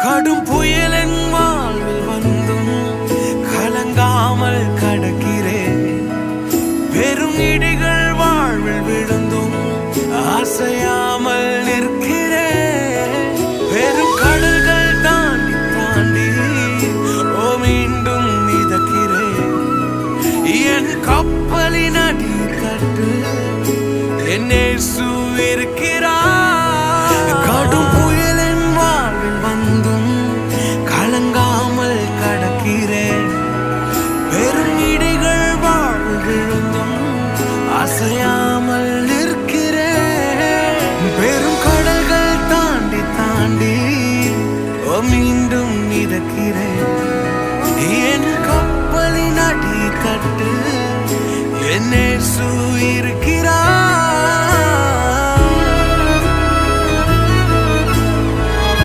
கடும் புயலின் வாழ்வில் வந்தும் கலங்காமல் கடக்கிறேன். பெரும் இடிகள் வாழ்வில் விழுந்தும் அசையாமல் நிற்கிறேன். பெரும் கடல்கள் தாண்டி தாண்டி மீண்டும் மிதக்கிறேன். என் கப்பலின் அடி தட்டு என் இயேசு இருக்கிறார். கடும் புயலின் வாழ்வில் வந்தும் கலங்காமல் கடக்கிறேன். பெரும் இடிகள் வாழ்வில் விழுந்தும் அசையாமல் நிற்கிறேன். பெரும் கடல்கள் தாண்டி தாண்டி மீண்டும் மிதக்கிறேன். என் கப்பலின் அடி தட்டு என் இயேசு இருக்கிறார்.